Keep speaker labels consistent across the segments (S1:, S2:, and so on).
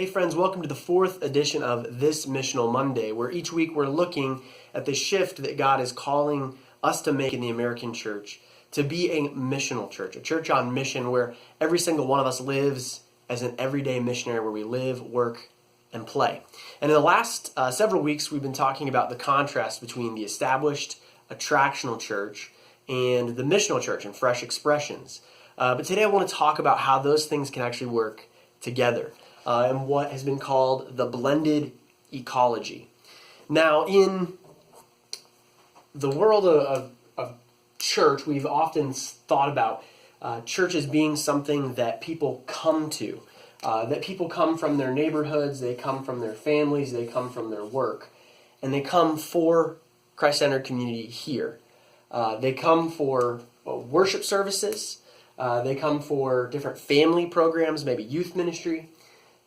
S1: Hey friends, welcome to the fourth edition of This Missional Monday, where each week we're looking at the shift that God is calling us to make in the American church, to be a missional church, a church on mission where every single one of us lives as an everyday missionary, where we live, work, and play. And in the last several weeks, we've been talking about the contrast between the established attractional church and the missional church and fresh expressions. But today I want to talk about how those things can actually work together. And what has been called the blended ecology. Now, in the world of church, we've often thought about church as being something that people come to, that people come from their neighborhoods, they come from their families, they come from their work, and they come for Christ-centered community here. They come for worship services, they come for different family programs, maybe youth ministry.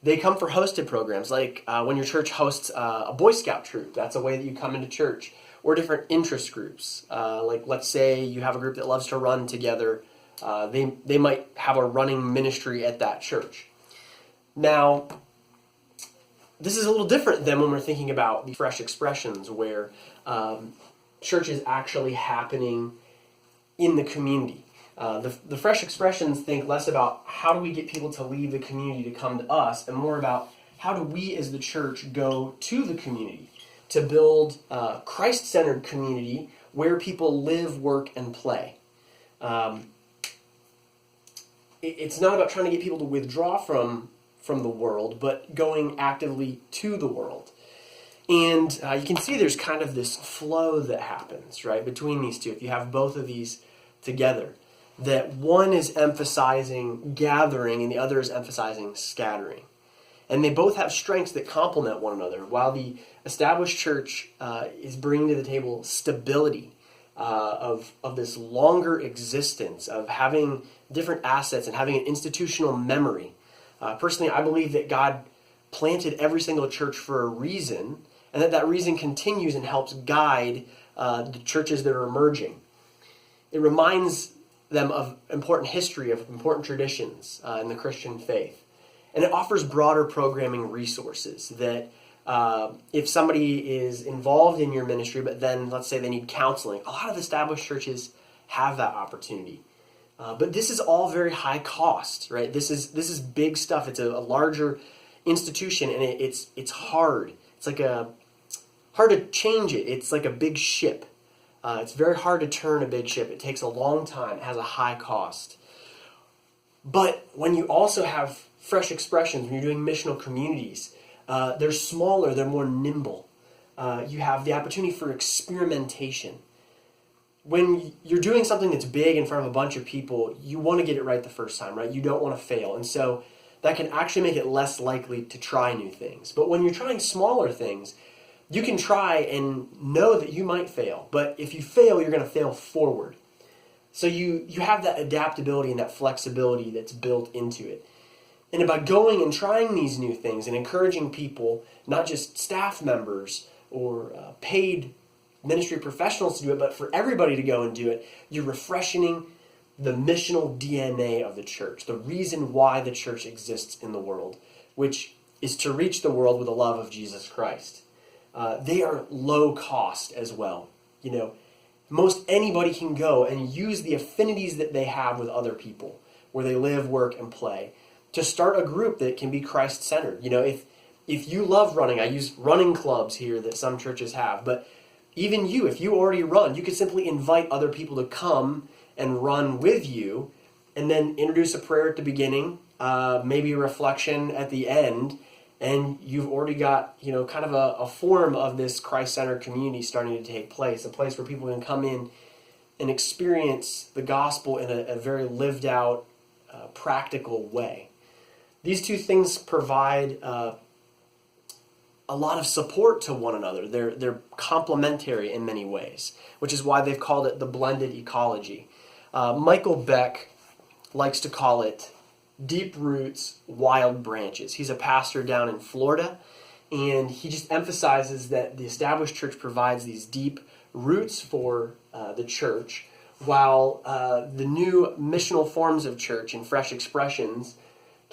S1: They come for hosted programs, like when your church hosts a Boy Scout troop. That's a way that you come into church. Or different interest groups. Like let's say you have a group that loves to run together. They might have a running ministry at that church. Now, this is a little different than when we're thinking about the fresh expressions, where church is actually happening in the community. The fresh expressions think less about how do we get people to leave the community to come to us, and more about how do we as the church go to the community to build a Christ-centered community where people live, work, and play. It's not about trying to get people to withdraw from the world, but going actively to the world. And you can see there's kind of this flow that happens, right, between these two. If you have both of these together, that one is emphasizing gathering and the other is emphasizing scattering. And they both have strengths that complement one another. While the established church is bringing to the table stability of this longer existence, of having different assets and having an institutional memory. Personally, I believe that God planted every single church for a reason, and that reason continues and helps guide the churches that are emerging. It reminds them of important history, of important traditions in the Christian faith. And it offers broader programming resources that if somebody is involved in your ministry, but then let's say they need counseling, a lot of established churches have that opportunity. But this is all very high cost, right? This is big stuff. It's a larger institution, and it's hard. It's like hard to change it. It's like a big ship. It's very hard to turn a big ship. It takes a long time. It has a high cost. But when you also have fresh expressions, when you're doing missional communities, they're smaller, they're more nimble. You have the opportunity for experimentation. When you're doing something that's big in front of a bunch of people, you want to get it right the first time, right? You don't want to fail. And so that can actually make it less likely to try new things. But when you're trying smaller things, you can try and know that you might fail, but if you fail, you're going to fail forward. So you have that adaptability and that flexibility that's built into it. And by going and trying these new things and encouraging people, not just staff members or paid ministry professionals to do it, but for everybody to go and do it, you're refreshing the missional DNA of the church, the reason why the church exists in the world, which is to reach the world with the love of Jesus Christ. They are low cost as well. You know, most anybody can go and use the affinities that they have with other people, where they live, work, and play, to start a group that can be Christ-centered. You know, if you love running, I use running clubs here that some churches have, but even you, if you already run, you could simply invite other people to come and run with you, and then introduce a prayer at the beginning, maybe a reflection at the end, and you've already got, you know, kind of a form of this Christ-centered community starting to take place, a place where people can come in and experience the gospel in a very lived-out, practical way. These two things provide a lot of support to one another. They're complementary in many ways, which is why they've called it the blended ecology. Michael Beck likes to call it deep roots, wild branches. He's a pastor down in Florida, and he just emphasizes that the established church provides these deep roots for the church, while the new missional forms of church and fresh expressions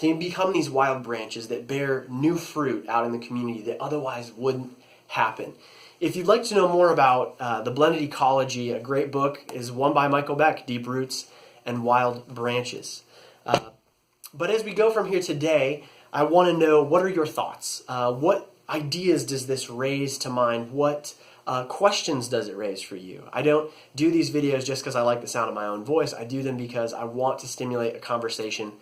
S1: can become these wild branches that bear new fruit out in the community that otherwise wouldn't happen. If you'd like to know more about the blended ecology, a great book is one by Michael Beck, Deep Roots and Wild Branches. But as we go from here today, I want to know, what are your thoughts? What ideas does this raise to mind? What questions does it raise for you? I don't do these videos just because I like the sound of my own voice. I do them because I want to stimulate a conversation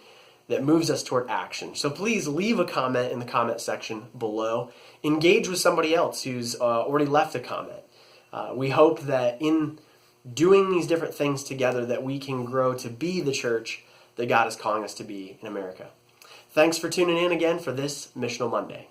S1: that moves us toward action. So please leave a comment in the comment section below. Engage with somebody else who's already left a comment. We hope that in doing these different things together that we can grow to be the church that God is calling us to be in America. Thanks for tuning in again for this Missional Monday.